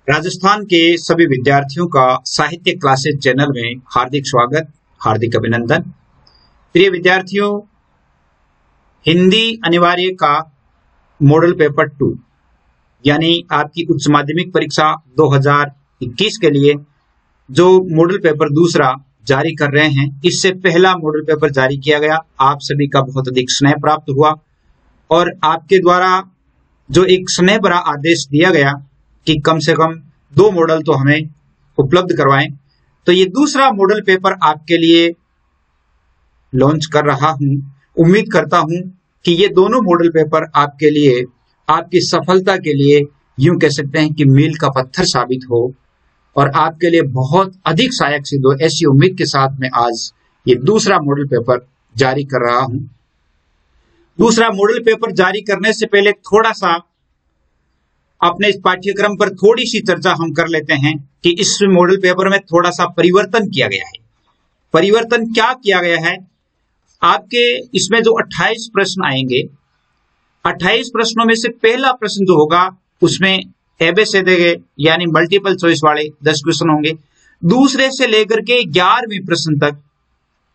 राजस्थान के सभी विद्यार्थियों का साहित्य क्लासेस चैनल में हार्दिक स्वागत, हार्दिक अभिनंदन। प्रिय विद्यार्थियों, हिंदी अनिवार्य का मॉडल पेपर 2 यानी आपकी उच्च माध्यमिक परीक्षा 2021 के लिए जो मॉडल पेपर दूसरा जारी कर रहे हैं, इससे पहला मॉडल पेपर जारी किया गया। आप सभी का बहुत अधिक स्नेह प्राप्त हुआ और आपके द्वारा जो एक स्नेह भरा आदेश दिया गया कि कम से कम 2 मॉडल तो हमें उपलब्ध करवाएं, तो ये दूसरा मॉडल पेपर आपके लिए लॉन्च कर रहा हूं। उम्मीद करता हूं कि ये दोनों मॉडल पेपर आपके लिए, आपकी सफलता के लिए यूं कह सकते हैं कि मील का पत्थर साबित हो और आपके लिए बहुत अधिक सहायक सिद्ध हो। ऐसी उम्मीद के साथ मैं आज ये दूसरा मॉडल पेपर जारी कर रहा हूं। दूसरा मॉडल पेपर जारी करने से पहले थोड़ा सा अपने इस पाठ्यक्रम पर थोड़ी सी चर्चा हम कर लेते हैं कि इस मॉडल पेपर में थोड़ा सा परिवर्तन किया गया है। परिवर्तन क्या किया गया है? आपके इसमें जो 28 प्रश्न आएंगे, 28 प्रश्नों में से पहला प्रश्न जो होगा उसमें एबीसीडी यानी मल्टीपल चॉइस वाले 10 क्वेश्चन होंगे। दूसरे से लेकर के 11वें प्रश्न तक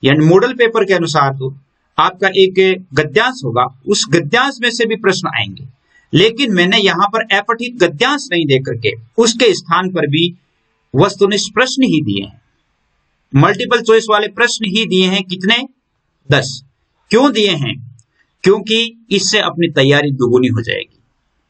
यानी मॉडल पेपर के अनुसार तो आपका एक गद्यांश होगा, उस गद्यांश में से भी प्रश्न आएंगे। लेकिन मैंने यहां पर अपठित गद्यांश नहीं देकर के उसके स्थान पर भी वस्तुनिष्ठ प्रश्न ही दिए हैं, मल्टीपल चॉइस वाले प्रश्न ही दिए हैं। कितने? 10। क्यों दिए हैं? क्योंकि इससे अपनी तैयारी दुगुनी हो जाएगी।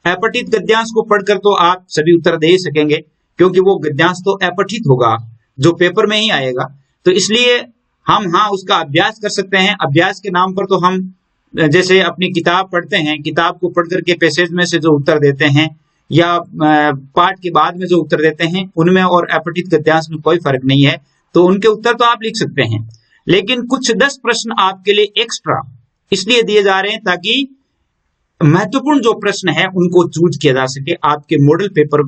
अपठित गद्यांश को पढ़कर तो आप सभी उत्तर दे सकेंगे, क्योंकि वो गद्यांश तो अपठित होगा जो पेपर में ही आएगा। तो इसलिए हम उसका अभ्यास कर सकते हैं। अभ्यास के नाम पर तो हम जैसे अपनी किताब पढ़ते हैं, किताब को पढ़ करके पैसेज में से जो उत्तर देते हैं या पाठ के बाद में जो उत्तर देते हैं, उनमें और अपठित गद्यांश में कोई फर्क नहीं है। तो उनके उत्तर तो आप लिख सकते हैं, लेकिन कुछ 10 प्रश्न आपके लिए एक्स्ट्रा इसलिए दिए जा रहे हैं ताकि महत्वपूर्ण जो प्रश्न है उनको चूज किया जा सके। आपके मॉडल पेपर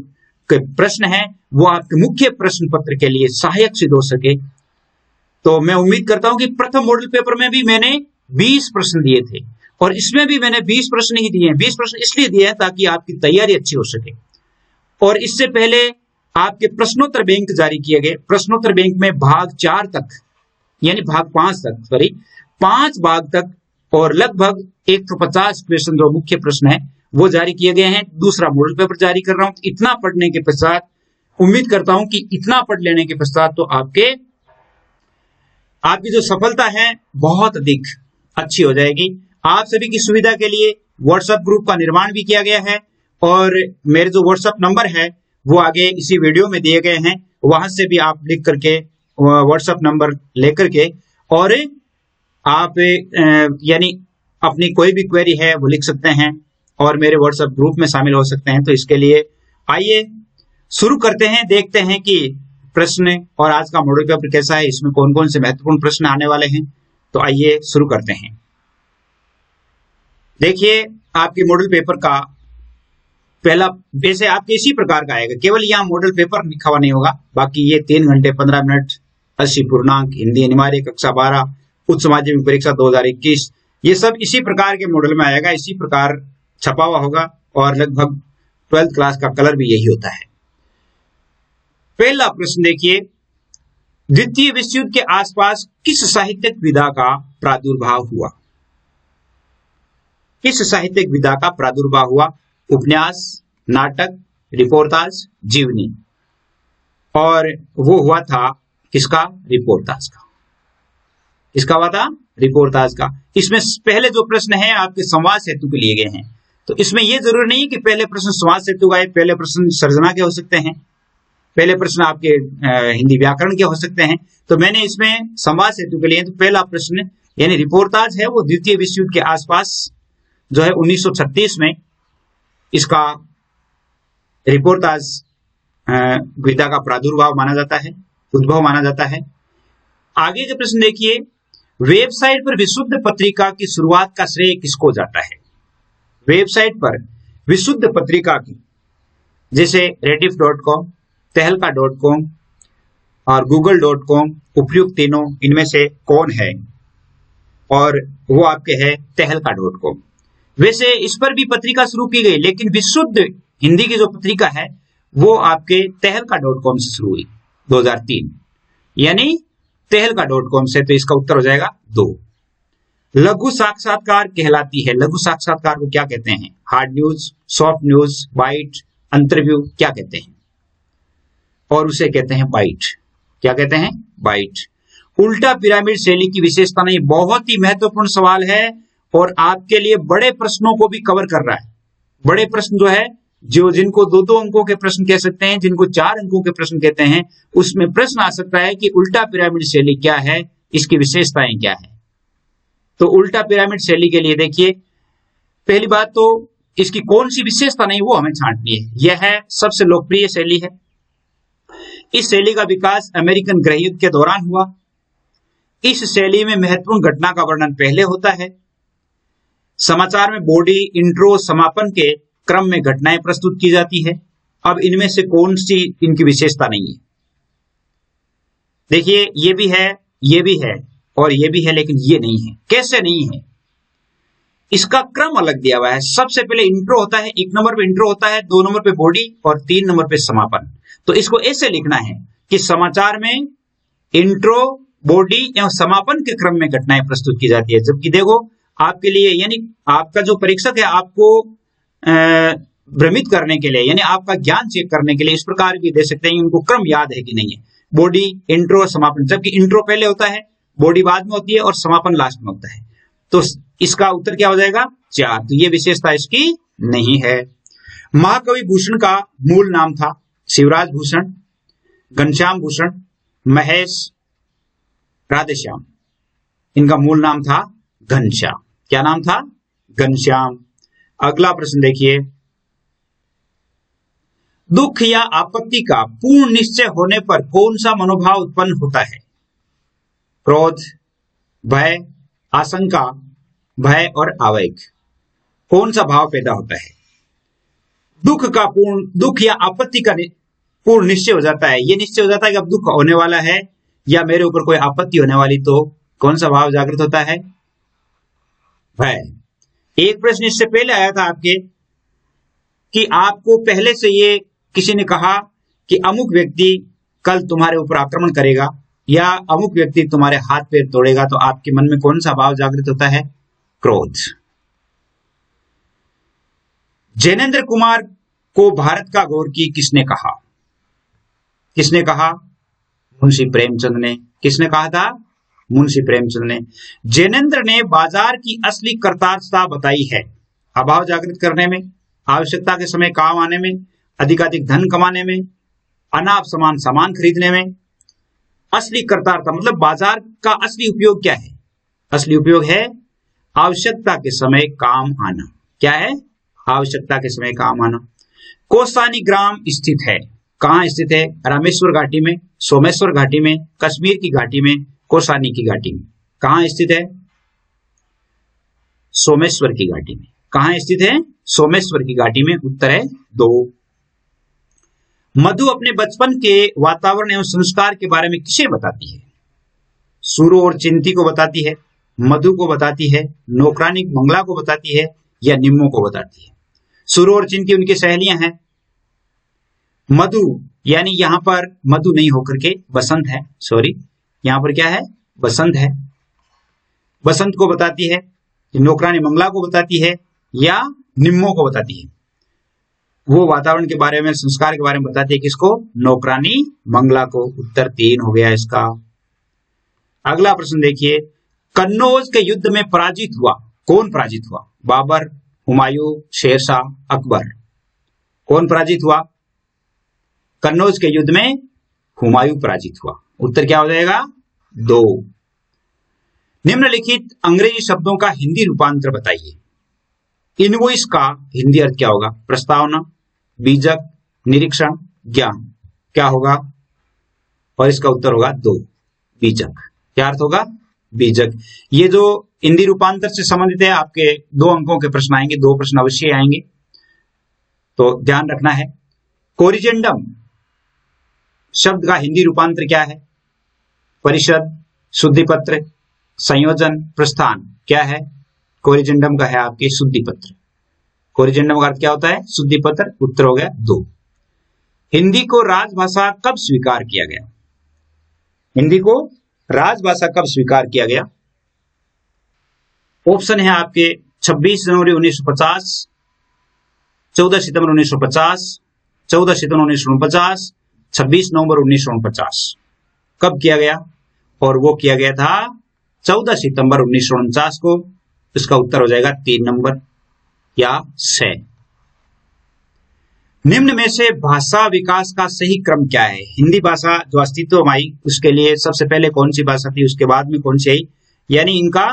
के प्रश्न है वो आपके मुख्य प्रश्न पत्र के लिए सहायक सिद्ध हो सके। तो मैं उम्मीद करता हूं कि प्रथम मॉडल पेपर में भी मैंने 20 प्रश्न दिए थे और इसमें भी मैंने 20 प्रश्न ही दिए हैं। 20 प्रश्न इसलिए दिए हैं ताकि आपकी तैयारी अच्छी हो सके। और इससे पहले आपके प्रश्नोत्तर बैंक जारी किए गए। प्रश्नोत्तर बैंक में भाग 4 तक यानी भाग 5 तक 5 भाग तक और लगभग 150 क्वेश्चन जो मुख्य प्रश्न है वो जारी किए गए हैं। दूसरा मॉडल पेपर जारी कर रहा हूं। इतना पढ़ने के पश्चात उम्मीद करता हूं कि इतना पढ़ लेने के पश्चात तो आपकी जो सफलता है बहुत अधिक अच्छी हो जाएगी। आप सभी की सुविधा के लिए व्हाट्सएप ग्रुप का निर्माण भी किया गया है और मेरे जो व्हाट्सएप नंबर है वो आगे इसी वीडियो में दिए गए हैं। वहां से भी आप लिख करके व्हाट्सएप नंबर लेकर के और आप यानी अपनी कोई भी क्वेरी है वो लिख सकते हैं और मेरे व्हाट्सएप ग्रुप में शामिल हो सकते हैं। तो इसके लिए आइए शुरू करते हैं, देखते हैं कि प्रश्न और आज का मॉडल पेपर कैसा है, इसमें कौन कौन से महत्वपूर्ण प्रश्न आने वाले हैं। तो आइए शुरू करते हैं। देखिए, आपके मॉडल पेपर का पहला वैसे आपके इसी प्रकार का आएगा, केवल यहाँ मॉडल पेपर लिखा हुआ नहीं होगा। बाकी ये 3 घंटे 15 मिनट 80 पूर्णांक हिंदी अनिवार्य कक्षा 12 उच्च माध्यमिक परीक्षा 2021 ये सब इसी प्रकार के मॉडल में आएगा, इसी प्रकार छपा हुआ होगा और लगभग 12th क्लास का कलर भी यही होता है। पहला प्रश्न देखिए, द्वितीय विश्व युद्ध के आसपास किस साहित्यिक विधा का प्रादुर्भाव हुआ? किस साहित्यिक विधा का प्रादुर्भाव हुआ? उपन्यास, नाटक, रिपोर्टाज, जीवनी। और वो हुआ था किसका? रिपोर्टाज का। किसका हुआ था? रिपोर्टाज का। इसमें पहले जो प्रश्न है आपके संवाद सेतु के लिए गए हैं, तो इसमें यह जरूरी नहीं कि पहले प्रश्न संवाद सेतु का है। पहले प्रश्न सर्जना के हो सकते हैं, पहले प्रश्न आपके हिंदी व्याकरण के हो सकते हैं। तो मैंने इसमें संवाद सेतु के लिए तो पहला प्रश्न यानी रिपोर्टाज है वो द्वितीय विश्व युद्ध के आसपास जो है 1936 में इसका रिपोर्टाज विधा का प्रादुर्भाव माना जाता है, उद्भव माना जाता है। आगे के प्रश्न देखिए, वेबसाइट पर विशुद्ध पत्रिका की शुरुआत का श्रेय किसको जाता है? वेबसाइट पर विशुद्ध पत्रिका की जैसे rediff.com, तहलका.com और google.com उपयुक्त तीनों इनमें से कौन है? और वो आपके है तहलका.com। वैसे इस पर भी पत्रिका शुरू की गई, लेकिन विशुद्ध हिंदी की जो पत्रिका है वो आपके tehelka.com से शुरू हुई 2003, यानी tehelka.com से। तो इसका उत्तर हो जाएगा 2। लघु साक्षात्कार कहलाती है, लघु साक्षात्कार को क्या कहते हैं? Hard news, soft news, byte, interview, क्या कहते हैं? और उसे कहते हैं बाइट। क्या कहते हैं? बाइट। उल्टा पिरामिड शैली की विशेषता नहीं, बहुत ही महत्वपूर्ण सवाल है और आपके लिए बड़े प्रश्नों को भी कवर कर रहा है। बड़े प्रश्न जो है, जो जिनको 2-2 अंकों के प्रश्न कह सकते हैं, जिनको 4 अंकों के प्रश्न कहते हैं, उसमें प्रश्न आ सकता है कि उल्टा पिरामिड शैली क्या है, इसकी विशेषताएं क्या है। तो उल्टा पिरामिड शैली के लिए देखिए, पहली बात तो इसकी कौन सी विशेषता नहीं वो हमें छांटनी है। यह है सबसे लोकप्रिय शैली है। इस शैली का विकास अमेरिकन गृह युद्ध के दौरान हुआ। इस शैली में महत्वपूर्ण घटना का वर्णन पहले होता है। समाचार में बॉडी, इंट्रो, समापन के क्रम में घटनाएं प्रस्तुत की जाती है। अब इनमें से कौन सी इनकी विशेषता नहीं है? देखिए, ये भी है, ये भी है और ये भी है, लेकिन ये नहीं है। कैसे नहीं है? इसका क्रम अलग दिया हुआ है। सबसे पहले इंट्रो होता है, 1 नंबर पे इंट्रो होता है, 2 नंबर पे बॉडी और 3 नंबर पे समापन। तो इसको ऐसे लिखना है कि समाचार में इंट्रो, बॉडी एवं समापन के क्रम में घटनाएं प्रस्तुत की जाती है। जबकि देखो, आपके लिए यानी आपका जो परीक्षक है आपको भ्रमित करने के लिए, यानी आपका ज्ञान चेक करने के लिए इस प्रकार भी दे सकते हैं, उनको क्रम याद है कि नहीं है। बॉडी, इंट्रो, समापन, जबकि इंट्रो पहले होता है, बॉडी बाद में होती है और समापन लास्ट में होता है। तो इसका उत्तर क्या हो जाएगा? 4। तो ये विशेषता इसकी नहीं है। महाकवि भूषण का मूल नाम था शिवराज भूषण, घनश्याम भूषण, महेश, राधेश्याम। इनका मूल नाम था घनश्याम। क्या नाम था? घनश्याम। अगला प्रश्न देखिए, दुख या आपत्ति का पूर्ण निश्चय होने पर कौन सा मनोभाव उत्पन्न होता है? क्रोध, भय, आशंका, भय और आवेग। कौन सा भाव पैदा होता है? दुख या आपत्ति का पूर्ण निश्चय हो जाता है। ये निश्चय हो जाता है कि अब दुख होने वाला है या मेरे ऊपर कोई आपत्ति होने वाली, तो कौन सा भाव जागृत होता है? भय। एक प्रश्न इससे पहले आया था आपके कि आपको पहले से ये किसी ने कहा कि अमुक व्यक्ति कल तुम्हारे ऊपर आक्रमण करेगा या अमुक व्यक्ति तुम्हारे हाथ पैर तोड़ेगा, तो आपके मन में कौन सा भाव जागृत होता है? क्रोध। जैनेन्द्र कुमार को भारत का गौरकी किसने कहा? किसने कहा? मुंशी प्रेमचंद ने। किसने कहा था? मुंशी प्रेमचंद ने। जैनेन्द्र ने बाजार की असली कर्तारता बताई है अभाव जागृत करने में, आवश्यकता के समय काम आने में, अधिकाधिक धन कमाने में, अनाप समान सामान खरीदने में। असली कर्तारता मतलब बाजार का असली उपयोग क्या है? असली उपयोग है आवश्यकता के समय काम आना। क्या है? आवश्यकता के समय काम आना। कौसानी ग्राम स्थित है। कहां स्थित है? रामेश्वर घाटी में, सोमेश्वर घाटी में, कश्मीर की घाटी में, कौसानी की घाटी में। कहां स्थित है? सोमेश्वर की घाटी में। कहां स्थित है? सोमेश्वर की घाटी में। उत्तर है 2। मधु अपने बचपन के वातावरण एवं संस्कार के बारे में किसे बताती है? सूरो और चिंती को बताती है, मधु को बताती है, नौकरानी मंगला को बताती है या निम्मो को बताती है? सूरो और चिंती उनकी सहेलियां हैं। मधु यानी यहां पर मधु नहीं होकर के बसंत है, सॉरी, यहां पर क्या है? बसंत है। बसंत को बताती है, नौकरानी मंगला को बताती है या निम्मो को बताती है? वो वातावरण के बारे में, संस्कार के बारे में बताती है किसको? नौकरानी मंगला को। उत्तर 3 हो गया इसका। अगला प्रश्न देखिए, कन्नौज के युद्ध में पराजित हुआ। कौन पराजित हुआ? बाबर, हुमायूं, शेरशाह, अकबर। कौन पराजित हुआ? कन्नौज के युद्ध में हुमायूं पराजित हुआ। उत्तर क्या हो जाएगा? 2। निम्नलिखित अंग्रेजी शब्दों का हिंदी रूपांतर बताइए। इनवॉइस का हिंदी अर्थ क्या होगा? प्रस्तावना, बीजक, निरीक्षण, ज्ञान। क्या होगा? और इसका उत्तर होगा 2, बीजक। क्या अर्थ होगा? बीजक। ये जो हिंदी रूपांतर से संबंधित है, आपके 2 अंकों के प्रश्न आएंगे, 2 प्रश्न अवश्य आएंगे, तो ध्यान रखना है। कोरिजेंडम शब्द का हिंदी रूपांतर क्या है? परिषद, शुद्धिपत्र, संयोजन, प्रस्थान। क्या है? कोरिजेंडम का है आपके शुद्धिपत्र। कोरिजेंडम का अर्थ क्या होता है? शुद्धिपत्र। उत्तर हो गया 2। हिंदी को राजभाषा कब स्वीकार किया गया? हिंदी को राजभाषा कब स्वीकार किया गया? ऑप्शन है आपके 26 जनवरी 1950, 14 सितंबर 1950, 14 सितंबर 1949, 26 नवंबर 1949। कब किया गया? और वो किया गया था 14 सितंबर 1949 को। इसका उत्तर हो जाएगा 3 नंबर या 6। निम्न में से भाषा विकास का सही क्रम क्या है? हिंदी भाषा जो अस्तित्व में आई उसके लिए सबसे पहले कौन सी भाषा थी, उसके बाद में कौन सी आई, यानी इनका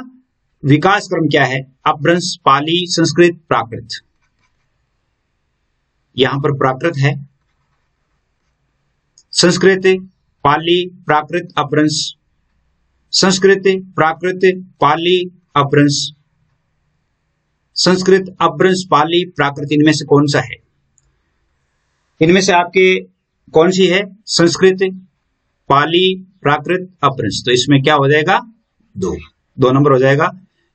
विकास क्रम क्या है? अपभ्रंश, पाली, संस्कृत, प्राकृत। यहां पर प्राकृत है, संस्कृत, पाली, प्राकृत, अपभ्रंश, संस्कृत, प्राकृत, पाली, अपभ्रंश, संस्कृत, अपभ्रंश, पाली, प्राकृत। इनमें से कौन सा है? इनमें से आपके कौन सी है? संस्कृत, पाली, प्राकृत, अपभ्रंश। तो इसमें क्या हो जाएगा? 2 नंबर हो जाएगा।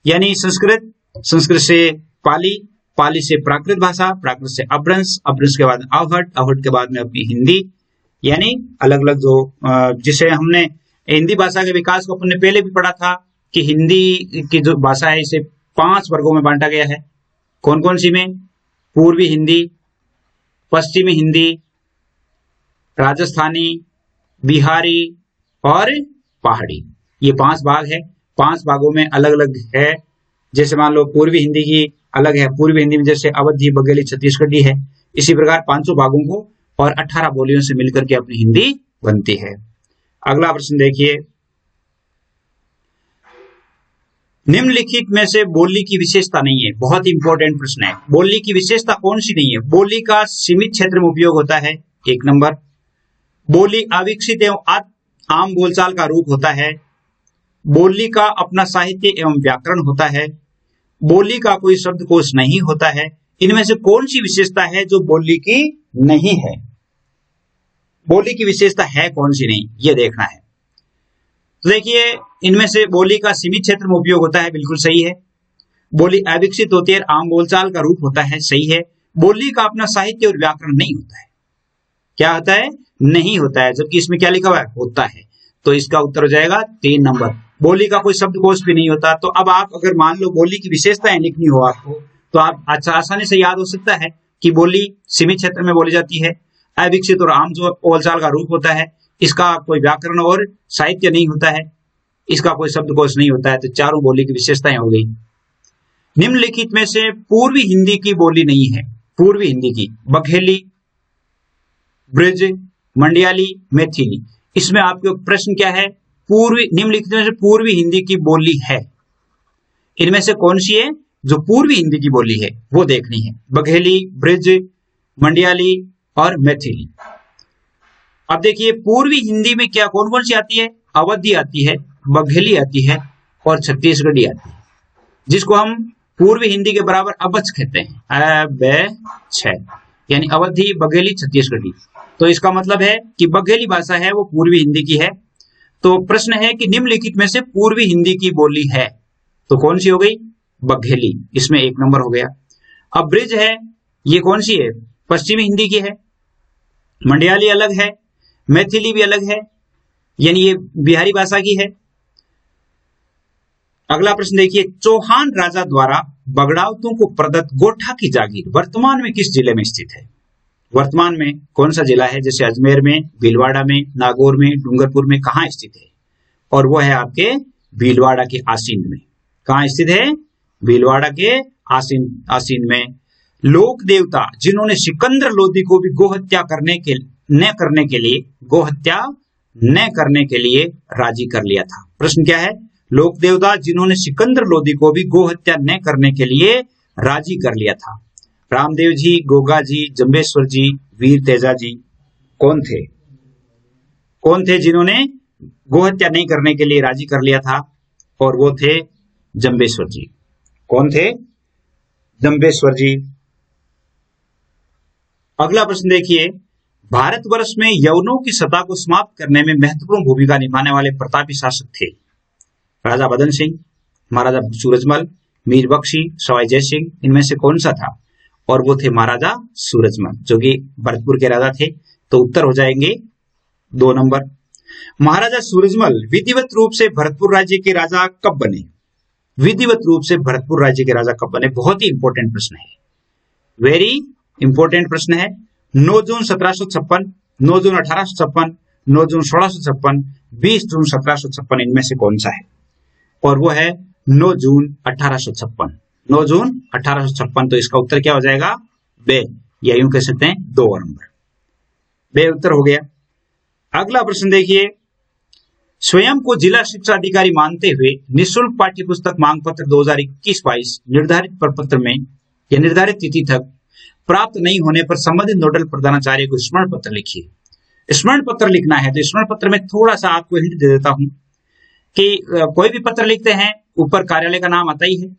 यानी संस्कृत, संस्कृत से पाली, पाली से प्राकृत भाषा, प्राकृत से अपभ्रंश, अपभ्रंश के बाद अवहट, अवहट के बाद में अपनी हिंदी। यानी अलग अलग जो जिसे हमने हिंदी भाषा के विकास को अपने पहले भी पढ़ा था कि हिंदी की जो भाषा है इसे 5 वर्गों में बांटा गया है। कौन कौन सी में? पूर्वी हिंदी, पश्चिमी हिंदी, राजस्थानी, बिहारी और पहाड़ी। ये 5 भाग है। 5 भागों में अलग अलग है। जैसे मान लो पूर्वी हिंदी की अलग है, पूर्वी हिंदी में जैसे अवधी, बघेली, छत्तीसगढ़ी है। इसी प्रकार 500 भागों को और 18 बोलियों से मिलकर के अपनी हिंदी बनती है। अगला प्रश्न देखिए, निम्नलिखित में से बोली की विशेषता नहीं है। बहुत इंपॉर्टेंट प्रश्न है। बोली की विशेषता कौन सी नहीं है? बोली का सीमित क्षेत्र में उपयोग होता है, 1 नंबर। बोली अविकसित एवं आम बोलचाल का रूप होता है। बोली का अपना साहित्य एवं व्याकरण होता है। बोली का कोई शब्दकोश नहीं होता है। इनमें से कौन सी विशेषता है जो बोली की नहीं है? बोली की विशेषता है कौन सी नहीं, यह देखना है। तो देखिए, इनमें से बोली का सीमित क्षेत्र में उपयोग होता है, बिल्कुल सही है। बोली अविकसित होती है, आम बोलचाल का रूप होता है, सही है। बोली का अपना साहित्य और व्याकरण नहीं होता है। क्या होता है? नहीं होता है। जबकि इसमें क्या लिखा हुआ है? होता है। तो इसका उत्तर हो जाएगा 3 नंबर। बोली का कोई शब्दकोश भी नहीं होता। तो अब आप अगर मान लो बोली की विशेषताएं लिखनी हो आपको, तो आप अच्छा आसानी से याद हो सकता है कि बोली सीमित क्षेत्र में बोली जाती है, अविकसित और आम जो बोलचाल का रूप होता है, इसका कोई व्याकरण और साहित्य नहीं होता है, इसका कोई शब्दकोश नहीं होता है। तो चारों बोली की विशेषताएं हो गई। निम्नलिखित में से पूर्वी हिंदी की बोली नहीं है। पूर्वी हिंदी की बघेली, ब्रज, मंडियाली, मैथिली। इसमें आपके प्रश्न क्या है? पूर्वी, निम्नलिखित में से पूर्वी हिंदी की बोली है। इनमें से कौन सी है जो पूर्वी हिंदी की बोली है, वो देखनी है। बघेली, ब्रज, मंडियाली और मैथिली। अब देखिए, पूर्वी हिंदी में क्या कौन कौन सी आती है? अवधी आती है, बघेली आती है और छत्तीसगढ़ी आती है, जिसको हम पूर्वी हिंदी के बराबर अबच कहते हैं। यानी अवधी, बघेली, छत्तीसगढ़ी। तो इसका मतलब है कि बघेली भाषा है वो पूर्वी हिंदी की है। तो प्रश्न है कि निम्नलिखित में से पूर्वी हिंदी की बोली है, तो कौन सी हो गई? बघेली। इसमें 1 नंबर हो गया। अब ब्रिज है, ये कौन सी है? पश्चिमी हिंदी की है। मंडियाली अलग है, मैथिली भी अलग है, यानी ये बिहारी भाषा की है। अगला प्रश्न देखिए, चौहान राजा द्वारा बगड़ावतों को प्रदत्त गोठा की जागीर वर्तमान में किस जिले में स्थित है? वर्तमान में कौन सा जिला है? जैसे अजमेर में, भीलवाड़ा में, नागौर में, डूंगरपुर में, कहाँ स्थित है? और वो है आपके भीलवाड़ा के आसीन में। कहाँ स्थित है? भीलवाड़ा के आसीन में। लोक देवता जिन्होंने सिकंदर लोदी को भी गोहत्या न करने के लिए राजी कर लिया था। प्रश्न क्या है? लोक देवता जिन्होंने सिकंदर लोदी को भी गोहत्या न करने के लिए राजी कर लिया था। रामदेव जी, गोगा जी, जंबेश्वर जी, वीर तेजा जी। कौन थे? कौन थे जिन्होंने गोहत्या नहीं करने के लिए राजी कर लिया था? और वो थे जंबेश्वर जी। कौन थे? जंबेश्वर जी। अगला प्रश्न देखिए, भारतवर्ष में यवनों की सत्ता को समाप्त करने में महत्वपूर्ण भूमिका निभाने वाले प्रतापी शासक थे। राजा बदन सिंह, महाराजा सूरजमल, मीर बख्शी, सवाई जय सिंह। इनमें से कौन सा था? और वो थे महाराजा सूरजमल, जो कि भरतपुर के राजा थे। तो उत्तर हो जाएंगे 2 नंबर। महाराजा सूरजमल विधिवत रूप से भरतपुर राज्य के राजा कब बने? विधिवत रूप से भरतपुर राज्य के राजा कब बने? बहुत ही इंपॉर्टेंट प्रश्न है, वेरी इंपॉर्टेंट प्रश्न है। 9 जून 1756, 9 जून 1856, 9 जून 1656, 20 जून 1756, इनमें से कौन सा है? और वो है 9 जून 1856। 9 जून 1856, तो इसका उत्तर क्या हो जाएगा? बे, या यूं कह सकते हैं 2 नंबर, बे उत्तर हो गया। अगला प्रश्न देखिए, स्वयं को जिला शिक्षा अधिकारी मानते हुए निःशुल्क पाठ्य पुस्तक मांग पत्र 2021-22 निर्धारित प्रपत्र में या निर्धारित तिथि तक प्राप्त नहीं होने पर संबंधित नोडल प्रधानाचार्य को स्मरण पत्र लिखिए। स्मरण पत्र लिखना है तो स्मरण पत्र में थोड़ा सा आपको हिंट दे देता हूं कि कोई भी पत्र लिखते हैं ऊपर कार्यालय का नाम आता ही है,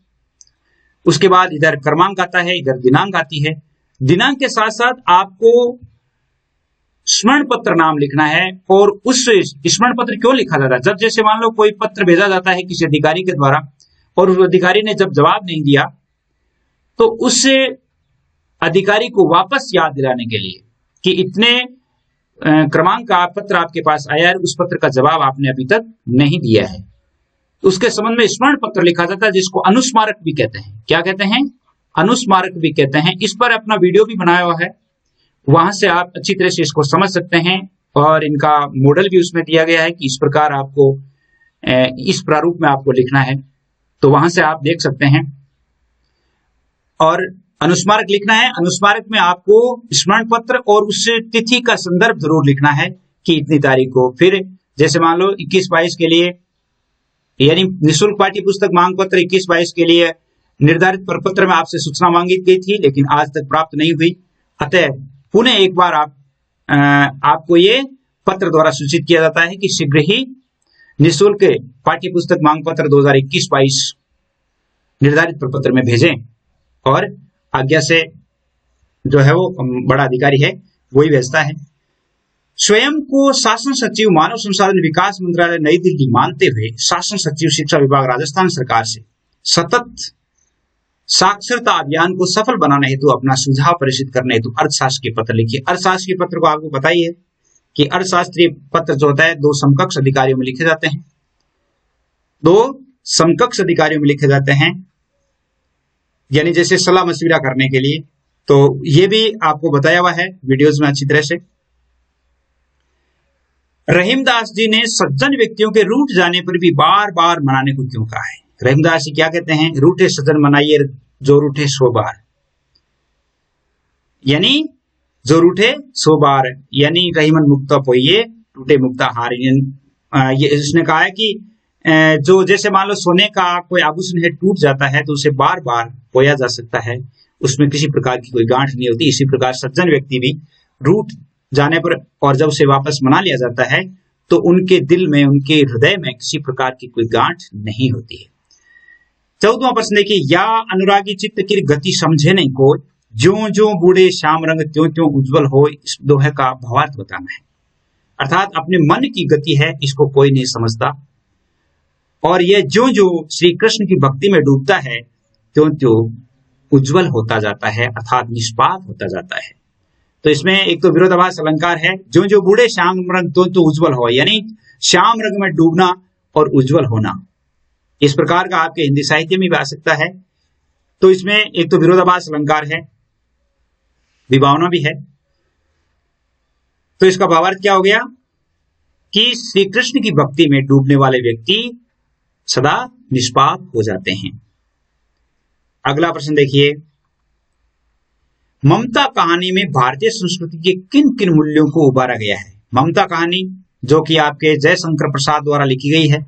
उसके बाद इधर क्रमांक आता है, इधर दिनांक आती है। दिनांक के साथ साथ आपको स्मरण पत्र नाम लिखना है। और उस स्मरण पत्र क्यों लिखा जाता है? जब जैसे मान लो कोई पत्र भेजा जाता है किसी अधिकारी के द्वारा और उस अधिकारी ने जब जवाब नहीं दिया तो उस अधिकारी को वापस याद दिलाने के लिए कि इतने क्रमांक का पत्र आपके पास आया है, उस पत्र का जवाब आपने अभी तक नहीं दिया है, उसके संबंध में स्मरण पत्र लिखा जाता है, जिसको अनुस्मारक भी कहते हैं। क्या कहते हैं? अनुस्मारक भी कहते हैं। इस पर अपना वीडियो भी बनाया हुआ है, वहां से आप अच्छी तरह से इसको समझ सकते हैं और इनका मॉडल भी उसमें दिया गया है कि इस प्रकार आपको इस प्रारूप में आपको लिखना है, तो वहां से आप देख सकते हैं। और अनुस्मारक लिखना है, अनुस्मारक में आपको स्मरण पत्र और उस तिथि का संदर्भ जरूर लिखना है कि इतनी तारीख को। फिर जैसे मान लो 21-22 के लिए, यानी निःशुल्क पाठ्य पुस्तक मांग पत्र 21-22 के लिए निर्धारित प्रपत्र में आपसे सूचना मांगी गई थी लेकिन आज तक प्राप्त नहीं हुई, अतः पुनः एक बार आपको ये पत्र द्वारा सूचित किया जाता है कि शीघ्र ही निःशुल्क पाठ्य पुस्तक मांग पत्र 2021-22 निर्धारित प्रपत्र में भेजें। और आज्ञा से जो है वो बड़ा अधिकारी है वही भेजता है। स्वयं को शासन सचिव मानव संसाधन विकास मंत्रालय नई दिल्ली मानते हुए शासन सचिव शिक्षा विभाग राजस्थान सरकार से सतत साक्षरता अभियान को सफल बनाने हेतु अपना सुझाव प्रेषित करने हेतु अर्थशास्त्रीय पत्र लिखिए। अर्थशास्त्रीय पत्र को आपको पता ही है कि अर्थशास्त्रीय पत्र जो होता है 2 समकक्ष अधिकारियों में लिखे जाते हैं, 2 समकक्ष अधिकारियों में लिखे जाते हैं, यानी जैसे सलाह मशविरा करने के लिए। तो ये भी आपको बताया हुआ है वीडियोज में अच्छी तरह से। रहीमदास जी ने सज्जन व्यक्तियों के रूठ जाने पर भी बार बार मनाने को क्यों कहा है? रहीमदास जी क्या कहते हैं? रूठे सज्जन मनाइए जो रूठे 100 बार, यानी जो रूठे 100 बार, यानी रहीमन मुक्ता पोइए टूटे मुक्ता हार। ये इसने कहा है कि जो जैसे मान लो सोने का कोई आभूषण है टूट जाता है तो उसे बार बार पोया जा सकता है, उसमें किसी प्रकार की कोई गांठ नहीं होती। इसी प्रकार सज्जन व्यक्ति भी रूठ जाने पर और जब उसे वापस मना लिया जाता है तो उनके दिल में, उनके हृदय में किसी प्रकार की कोई गांठ नहीं होती है। 14वां प्रश्न देखिए, या अनुरागी चित्त की गति समझे नहीं को, ज्यों ज्यों बूढ़े श्याम रंग त्यों त्यों उज्जवल हो। इस दोहे का भावार्थ बताना है। अर्थात अपने मन की गति है, इसको कोई नहीं समझता, और यह ज्यों ज्यों श्री कृष्ण की भक्ति में डूबता है त्यों त्यों उज्जवल होता जाता है, अर्थात निष्पाप होता जाता है। तो इसमें एक तो विरोधाभास अलंकार है, ज्यों ज्यों बूढ़े श्याम रंग त्यों त्यों उज्जवल हो, यानी श्याम रंग में डूबना और उज्जवल होना। इस प्रकार का आपके हिंदी साहित्य में भी आ सकता है। तो इसमें एक तो विरोधाभास अलंकार है, विभावना भी है। तो इसका भावार्थ क्या हो गया कि श्री कृष्ण की भक्ति में डूबने वाले व्यक्ति सदा निष्पाप हो जाते हैं। अगला प्रश्न देखिए, ममता कहानी में भारतीय संस्कृति के किन किन मूल्यों को उभारा गया है? ममता कहानी जो कि आपके जयशंकर प्रसाद द्वारा लिखी गई है,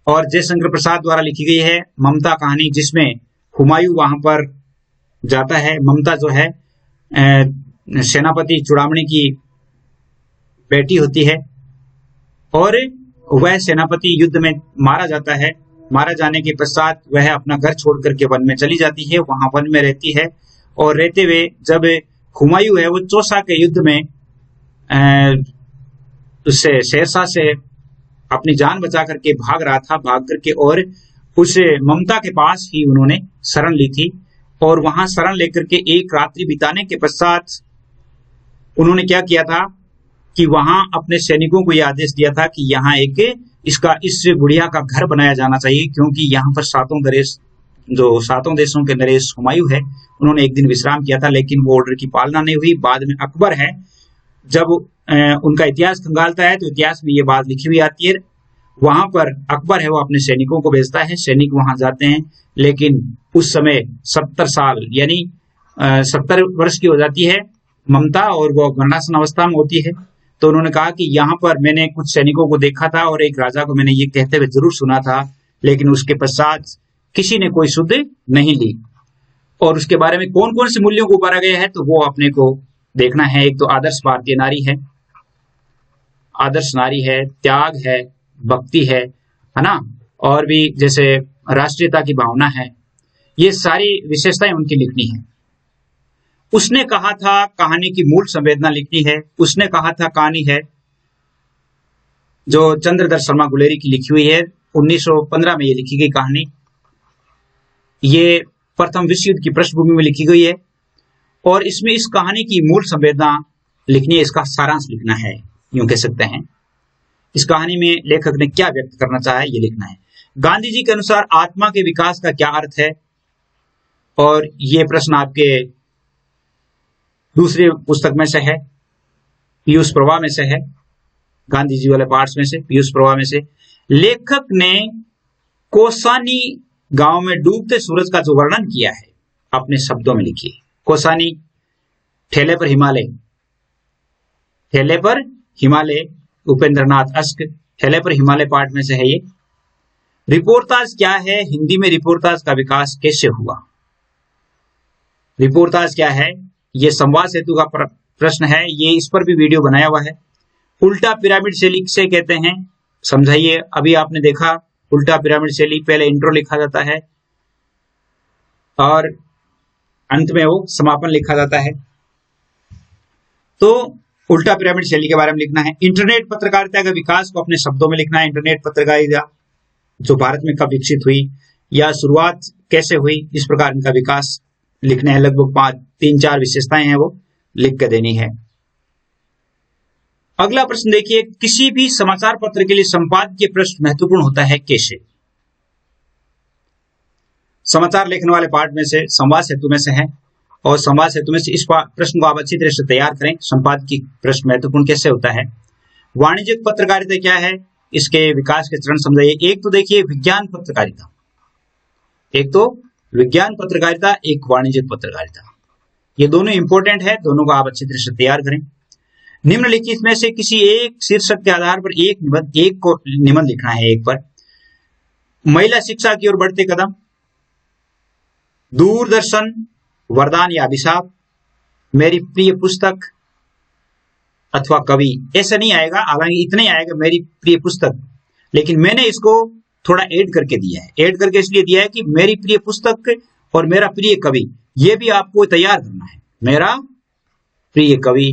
और जयशंकर प्रसाद द्वारा लिखी गई है ममता कहानी, जिसमें हुमायूं वहां पर जाता है। ममता जो है सेनापति चूड़ामणि की बेटी होती है और वह सेनापति युद्ध में मारा जाता है। मारा जाने के पश्चात वह अपना घर छोड़ करके वन में चली जाती है, वहां वन में रहती है। और रहते हुए जब हुमायूं है वो चौसा के युद्ध में उससे शेरशाह से अपनी जान बचा करके भाग रहा था, भाग करके और उस ममता के पास ही उन्होंने शरण ली थी। और वहां शरण लेकर के एक रात्रि बिताने के पश्चात उन्होंने क्या किया था कि वहां अपने सैनिकों को यह आदेश दिया था कि यहाँ एक इस गुड़िया का घर बनाया जाना चाहिए, क्योंकि यहाँ पर सातों देशों के नरेश हुमायूं है, उन्होंने एक दिन विश्राम किया था, लेकिन वो ऑर्डर की पालना नहीं हुई। बाद में अकबर है, जब उनका इतिहास खंगालता है तो इतिहास में ये बात लिखी हुई आती है। वहां पर अकबर है वो अपने सैनिकों को भेजता है, सैनिक वहां जाते हैं, लेकिन उस समय 70 साल यानी 70 वर्ष की हो जाती है ममता, और वो गर्भासन अवस्था में होती है। तो उन्होंने कहा कि यहाँ पर मैंने कुछ सैनिकों को देखा था और एक राजा को मैंने ये कहते हुए जरूर सुना था, लेकिन उसके पश्चात किसी ने कोई सुध नहीं ली। और उसके बारे में कौन कौन से मूल्यों को उभारा गया है तो वो अपने को देखना है। एक तो आदर्श भारतीय नारी है, आदर्श नारी है, त्याग है, भक्ति है ना, और भी जैसे राष्ट्रीयता की भावना है, ये सारी विशेषताएं उनकी लिखनी है। उसने कहा था कहानी की मूल संवेदना लिखनी है। उसने कहा था कहानी है जो चंद्रधर शर्मा गुलेरी की लिखी हुई है, 1915 में ये लिखी गई कहानी। ये प्रथम विश्व युद्ध की पृष्ठभूमि में लिखी गई है और इसमें इस कहानी की मूल संवेदना लिखनी है, इसका सारांश लिखना है, यूं कह सकते हैं। इस कहानी में लेखक ने क्या व्यक्त करना चाहा है ये लिखना है। गांधी जी के अनुसार आत्मा के विकास का क्या अर्थ है, और ये प्रश्न आपके दूसरी पुस्तक में से है, पीयूष प्रवाह में से है, गांधी जी वाले पार्ट्स में से, पीयूष प्रवाह में से। लेखक ने कोसानी गांव में डूबते सूरज का जो वर्णन किया है अपने शब्दों में लिखिए। कोसानी ठेले पर हिमालय, ठेले पर हिमालय, उपेंद्रनाथ अश्क, ठेले पर हिमालय पार्ट में से है ये। रिपोर्टाज क्या है, हिंदी में रिपोर्टाज का विकास कैसे हुआ। रिपोर्टाज क्या है, ये संवाद सेतु का प्रश्न है, ये इस पर भी वीडियो बनाया हुआ है। उल्टा पिरामिड शैली किसे कहते हैं समझाइए। अभी आपने देखा उल्टा पिरामिड शैली, पहले इंट्रो लिखा जाता है और अंत में वो समापन लिखा जाता है। तो उल्टा पिरामिड शैली के बारे में लिखना है। इंटरनेट पत्रकारिता के विकास को अपने शब्दों में लिखना है। इंटरनेट पत्रकारिता जो भारत में कब विकसित हुई या शुरुआत कैसे हुई, इस प्रकार इनका विकास लिखने हैं। लगभग 3-4 विशेषताएं हैं वो लिख के देनी है। अगला प्रश्न देखिए, किसी भी समाचार पत्र के लिए संपादकीय पृष्ठ महत्वपूर्ण होता है कैसे। समाचार लिखने वाले पार्ट में से संवाद सेतु में से है, और संवाद सेतु में से इस प्रश्न को आप अच्छी तरह से तैयार करें। संपादकीय पृष्ठ महत्वपूर्ण कैसे होता है। वाणिज्यिक पत्रकारिता क्या है, इसके विकास के चरण समझाइए। एक तो देखिए विज्ञान पत्रकारिता, एक तो विज्ञान पत्रकारिता, एक वाणिज्यिक पत्रकारिता, ये दोनों इंपॉर्टेंट है, दोनों को आप अच्छी तरह से तैयार करें। निम्नलिखित में से किसी एक शीर्षक के आधार पर एक निबंध लिखना है। एक पर महिला शिक्षा की ओर बढ़ते कदम, दूरदर्शन, वरदान या अभिशाप, मेरी प्रिय पुस्तक अथवा कवि। ऐसा नहीं आएगा, हालांकि इतना ही आएगा मेरी प्रिय पुस्तक, लेकिन मैंने इसको थोड़ा ऐड करके दिया है। ऐड करके इसलिए दिया है कि मेरी प्रिय पुस्तक और मेरा प्रिय कवि, ये भी आपको तैयार करना है। मेरा प्रिय कवि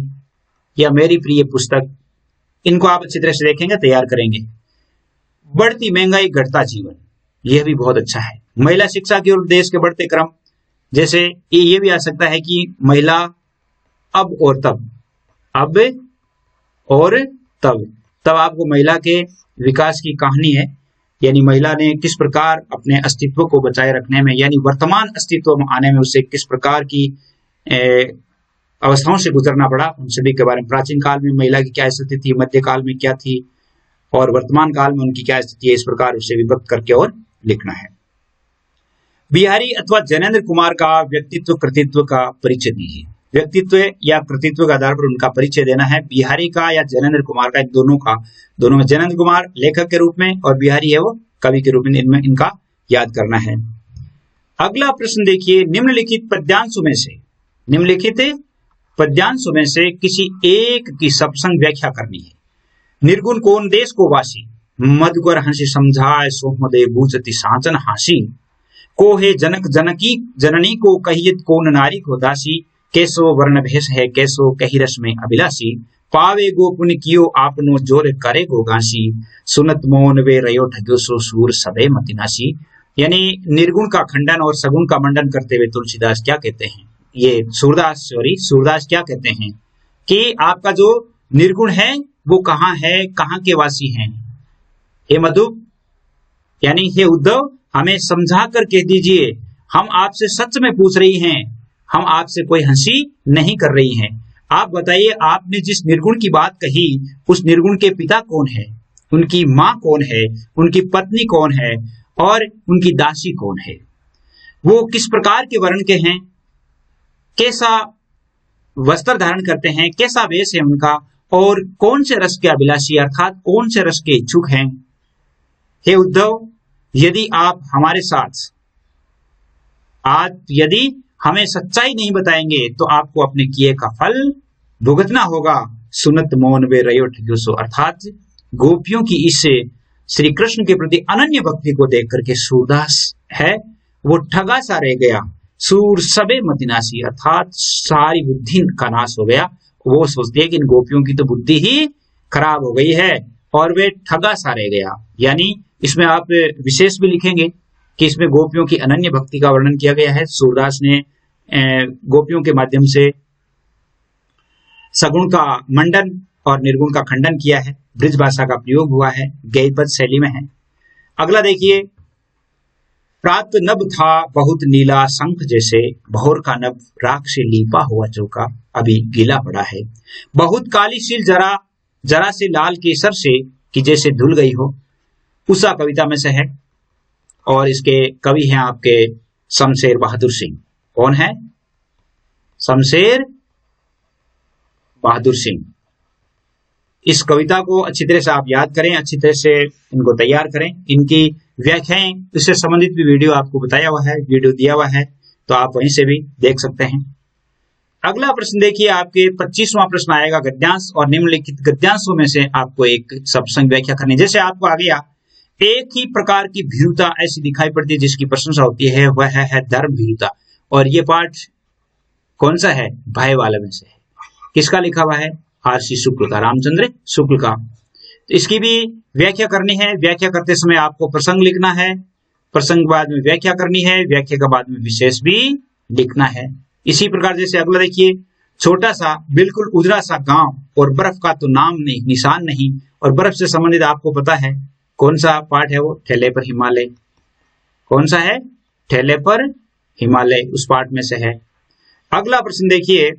या मेरी प्रिय पुस्तक, इनको आप अच्छी तरह से देखेंगे, तैयार करेंगे। बढ़ती महंगाई, घटता जीवन, यह भी बहुत अच्छा है। महिला शिक्षा की ओर देश के बढ़ते क्रम, जैसे ये भी आ सकता है कि महिला अब और तब, अब और तब आपको महिला के विकास की कहानी है, यानी महिला ने किस प्रकार अपने अस्तित्व को बचाए रखने में, यानी वर्तमान अस्तित्व में आने में उसे किस प्रकार की अवस्थाओं से गुजरना पड़ा, उन सभी के बारे में। प्राचीन काल में महिला की क्या स्थिति थी, मध्यकाल में क्या थी, और वर्तमान काल में उनकी क्या स्थिति है, इस प्रकार उसे विभक्त करके और लिखना है। बिहारी अथवा जैनेन्द्र कुमार का व्यक्तित्व कृतित्व का परिचय दीजिए। व्यक्तित्व या कृतित्व के आधार पर उनका परिचय देना है। बिहारी का या जैनेन्द्र कुमार का, दोनों में जैनेन्द्र कुमार लेखक के रूप में और बिहारी है वो कवि के रूप में, इनमें इनका याद करना है। अगला प्रश्न देखिए, निम्नलिखित पद्यांशों में से किसी एक की सत्संग व्याख्या करनी है। निर्गुण कौन देश को वासी, मधुकर हंसी समझाए सोहदे बूझती साचन हासी, को है जनक जनकी जननी को कहियत कौन नारी को दासी, कैसो वर्ण भेष है कैसो कही रस में अभिलाषी, पावे गो पुण्य कियो आपनो जोर करे गो गांसी, सुनत मौन वे रयो ठग्यो सो सूर सदै मतिनासी। यानी निर्गुण का खंडन और सगुण का मंडन करते हुए तुलसीदास क्या कहते हैं, ये सूरदास क्या कहते हैं कि आपका जो निर्गुण है वो कहाँ है, कहाँ के वासी हैं। हे मधु यानी हे उद्धव, हमें समझा कर कह दीजिए, हम आपसे सच में पूछ रही हैं, हम आपसे कोई हंसी नहीं कर रही हैं। आप बताइए, आपने जिस निर्गुण की बात कही उस निर्गुण के पिता कौन है, उनकी माँ कौन है, उनकी पत्नी कौन है और उनकी दासी कौन है, वो किस प्रकार के वर्ण के हैं, कैसा वस्त्र धारण करते हैं, कैसा वेश है उनका, और कौन से रस के अभिलाषी अर्थात कौन से रस के इच्छुक हैं। हे उद्धव, यदि आप हमारे साथ यदि हमें सच्चाई नहीं बताएंगे तो आपको अपने किए का फल भुगतना होगा। सुनत मौन वे रयो ठग्योसो, अर्थात गोपियों की इस श्री कृष्ण के प्रति अनन्य भक्ति को देख करके सूरदास है वो ठगा सा रह गया। सूर सबे मतिनासी, अर्थात सारी बुद्धि का नाश हो गया। वो सोचती है कि इन गोपियों की तो बुद्धि ही खराब हो गई है और वे ठगा सा रह गया। यानी इसमें आप विशेष भी लिखेंगे कि इसमें गोपियों की अनन्य भक्ति का वर्णन किया गया है। सूरदास ने गोपियों के माध्यम से सगुण का मंडन और निर्गुण का खंडन किया है। ब्रिज भाषा का प्रयोग हुआ है, गैपद शैली में है। अगला देखिए, प्रात नभ था बहुत नीला शंख जैसे, भोर का नभ राख से लीपा हुआ चौका अभी गीला पड़ा है। बहुत काली शील जरा से लाल केसर से कि जैसे धुल गई हो। उषा कविता में से है और इसके कवि हैं आपके शमशेर बहादुर सिंह। कौन है? शमशेर बहादुर सिंह। इस कविता को अच्छी तरह से आप याद करें, अच्छी तरह से इनको तैयार करें। इनकी व्याख्याएं, इससे संबंधित भी वीडियो आपको बताया हुआ है, वीडियो दिया हुआ है, तो आप वहीं से भी देख सकते हैं। अगला प्रश्न देखिए, आपके 25वां प्रश्न आएगा गद्यांश, और निम्नलिखित गद्यांशों में से आपको एक शब्द व्याख्या करनी। जैसे आपको आ गया, एक ही प्रकार की भीरुता ऐसी दिखाई पड़ती है जिसकी प्रशंसा होती है, वह है धर्म भीरुता। और ये पाठ कौन सा है? भय वाले में से है। किसका लिखा हुआ है? आरसी शुक्ल का, रामचंद्र शुक्ल का। तो इसकी भी व्याख्या करनी है। व्याख्या करते समय आपको प्रसंग लिखना है, प्रसंग बाद में व्याख्या करनी है, व्याख्या के बाद में विशेष भी लिखना है। इसी प्रकार जैसे अगला देखिए, छोटा सा बिल्कुल उजड़ा सा गांव और बर्फ का तो नाम नहीं निशान नहीं। और बर्फ से संबंधित आपको पता है कौन सा पाठ है? वो ठेले पर हिमालय। कौन सा है? ठेले पर हिमालय, उस पाठ में से है। अगला प्रश्न देखिए,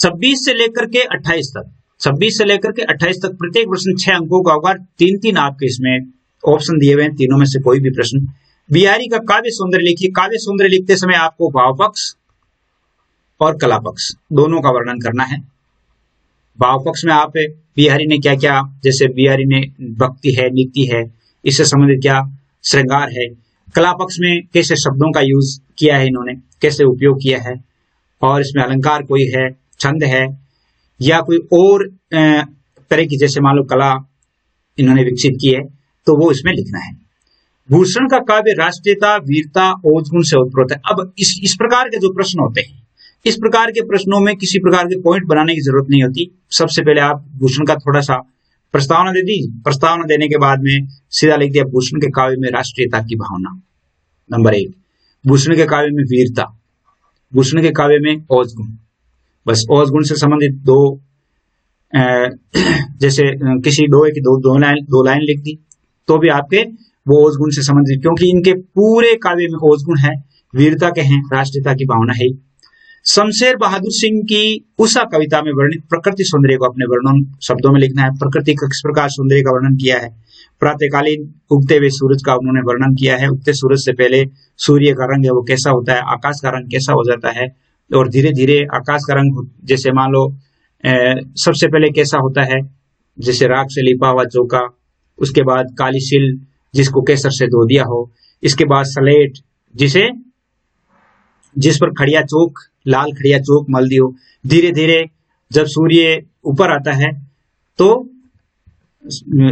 26 से लेकर के 28 तक, 26 से लेकर के 28 तक प्रत्येक प्रश्न 6 अंकों का होगा। 3-3 आपके इसमें ऑप्शन दिए हुए हैं, तीनों में से कोई भी प्रश्न। बिहारी का काव्य सौंदर्य लिखिए। काव्य सौंदर्य लिखते समय आपको भाव पक्ष और कला पक्ष दोनों का वर्णन करना है। भाव पक्ष में आप बिहारी ने क्या क्या, जैसे बिहारी ने भक्ति है, नीति है, इससे संबंधित क्या श्रृंगार है। कला पक्ष में कैसे शब्दों का यूज किया है इन्होंने, कैसे उपयोग किया है, और इसमें अलंकार कोई है, छंद है, या कोई और तरह की जैसे मान लो कला इन्होंने विकसित की है, तो वो इसमें लिखना है। भूषण का काव्य राष्ट्रीयता, वीरता, ओजगुण से उत्प्रोत है। अब इस प्रकार के जो प्रश्न होते हैं, इस प्रकार के प्रश्नों में किसी प्रकार के पॉइंट बनाने की जरूरत नहीं होती। सबसे पहले आप भूषण का थोड़ा सा प्रस्तावना दे दीजिए। प्रस्तावना देने के बाद में सीधा लिख दिया, भूषण के काव्य में राष्ट्रीयता की भावना नंबर 1, भूषण के काव्य में वीरता, भूषण के काव्य में ओजगुण। बस ओजगुण से संबंधित दो जैसे किसी दोहे की दो लाइन लिख दी तो भी आपके वो ओजगुण से संबंधित, क्योंकि इनके पूरे काव्य में ओजगुण है, वीरता के हैं, राष्ट्रीयता की भावना है। शमशेर बहादुर सिंह की उषा कविता में वर्णित प्रकृति सौंदर्य को अपने वर्णन शब्दों में लिखना है। प्रकृति का किस प्रकार सौंदर्य का वर्णन किया है? प्रातःकालीन उगते हुए सूरज का उन्होंने वर्णन किया है। उगते सूरज से पहले सूर्य का रंग है वो कैसा होता है, आकाश का रंग कैसा हो जाता है, और धीरे धीरे आकाश का रंग जैसे मान लो सबसे पहले कैसा होता है, जैसे राख से लिपा हुआ चौका, उसके बाद काली शील जिसको केसर से धो दिया हो, इसके बाद सलेट जिस पर खड़िया चौक, लाल खड़िया चौक मल दी हो। धीरे धीरे जब सूर्य ऊपर आता है तो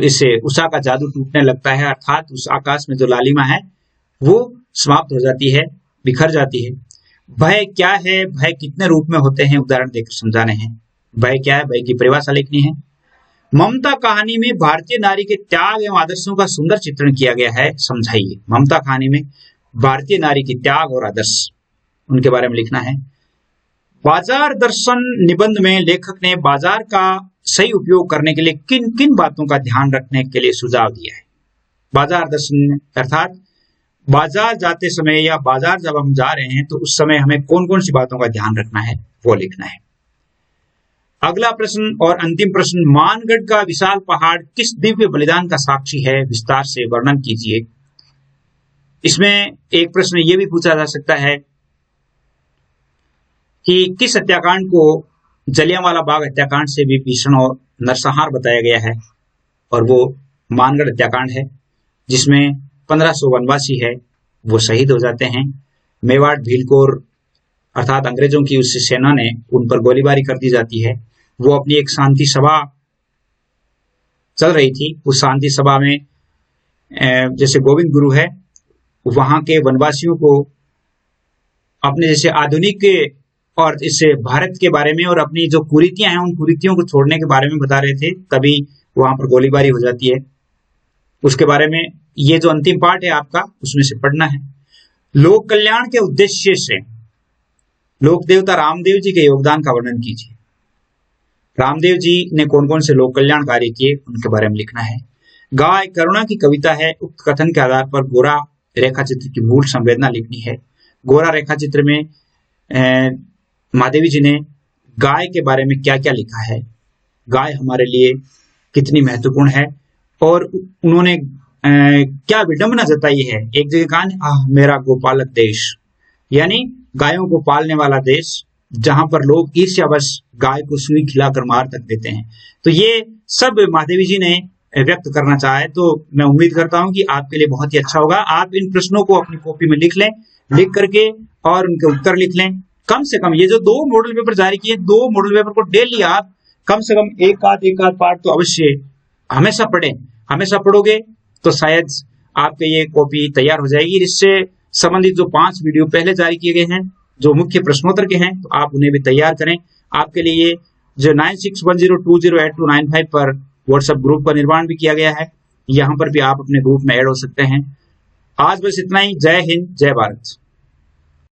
इससे उषा का जादू टूटने लगता है, अर्थात उस आकाश में जो लालिमा है वो समाप्त हो जाती है, बिखर जाती है। भय क्या है, भय कितने रूप में होते हैं, उदाहरण देकर समझाने हैं। भय क्या है, भय की परिभाषा लिखनी है। ममता कहानी में भारतीय नारी के त्याग एवं आदर्शों का सुंदर चित्रण किया गया है, समझाइए। ममता कहानी में भारतीय नारी की त्याग और आदर्श, उनके बारे में लिखना है। बाजार दर्शन निबंध में लेखक ने बाजार का सही उपयोग करने के लिए किन किन बातों का ध्यान रखने के लिए सुझाव दिया है। बाजार दर्शन अर्थात बाजार जाते समय या बाजार जब हम जा रहे हैं तो उस समय हमें कौन कौन सी बातों का ध्यान रखना है वो लिखना है। अगला प्रश्न और अंतिम प्रश्न, मानगढ़ का विशाल पहाड़ किस दिव्य बलिदान का साक्षी है, विस्तार से वर्णन कीजिए। इसमें एक प्रश्न ये भी पूछा जा सकता है कि किस हत्याकांड को जलियांवाला बाग हत्याकांड से भी भीषण और नरसंहार बताया गया है, और वो मानगढ़ हत्याकांड है जिसमें 1500 वनवासी है वो शहीद हो जाते हैं। मेवाड़ भीलकोर अर्थात अंग्रेजों की उस सेना ने उन पर गोलीबारी कर दी जाती है। वो अपनी एक शांति सभा चल रही थी, उस शांति सभा में जैसे गोविंद गुरु है वहां के वनवासियों को अपने जैसे आधुनिक और इससे भारत के बारे में और अपनी जो कुरीतियां हैं उन कुरीतियों को छोड़ने के बारे में बता रहे थे, तभी वहां पर गोलीबारी हो जाती है। उसके बारे में ये जो अंतिम पार्ट है आपका उसमें से पढ़ना है। लोक कल्याण के उद्देश्य से लोक देवता रामदेव जी के योगदान का वर्णन कीजिए। रामदेव जी ने कौन कौन से लोक कल्याण कार्य किए उनके बारे में लिखना है। गाय करुणा की कविता है, उक्त कथन के आधार पर गोरा रेखा चित्र की मूल संवेदना लिखनी है। गोरा रेखा चित्र में महादेवी जी ने गाय के बारे में क्या क्या लिखा है, गाय हमारे लिए कितनी महत्वपूर्ण है, और उन्होंने क्या विडंबना जताई है। एक जगह कहा मेरा गोपालक देश, यानी गायों को पालने वाला देश, जहां पर लोग ईर्ष्यावश गाय को सुई खिलाकर मार तक देते हैं। तो ये सब महादेवी जी ने व्यक्त करना चाहा है। तो मैं उम्मीद करता हूं कि आपके लिए बहुत ही अच्छा होगा। आप इन प्रश्नों को अपनी कॉपी में लिख लें, लिख करके और उनके उत्तर लिख लें। कम से कम ये जो 2 मॉडल पेपर जारी किए, 2 मॉडल पेपर को डेली आप कम से कम एक आध पार्ट तो अवश्य हमेशा पढ़ें। हमेशा पढ़ोगे तो शायद आपके ये कॉपी तैयार हो जाएगी। इससे संबंधित जो 5 वीडियो पहले जारी किए गए हैं जो मुख्य प्रश्नोत्तर के हैं, तो आप उन्हें भी तैयार करें। आपके लिए जो 9610208295 पर व्हाट्सएप ग्रुप का निर्माण भी किया गया है, यहाँ पर भी आप अपने ग्रुप में ऐड हो सकते हैं। आज बस इतना ही। जय हिंद, जय भारत।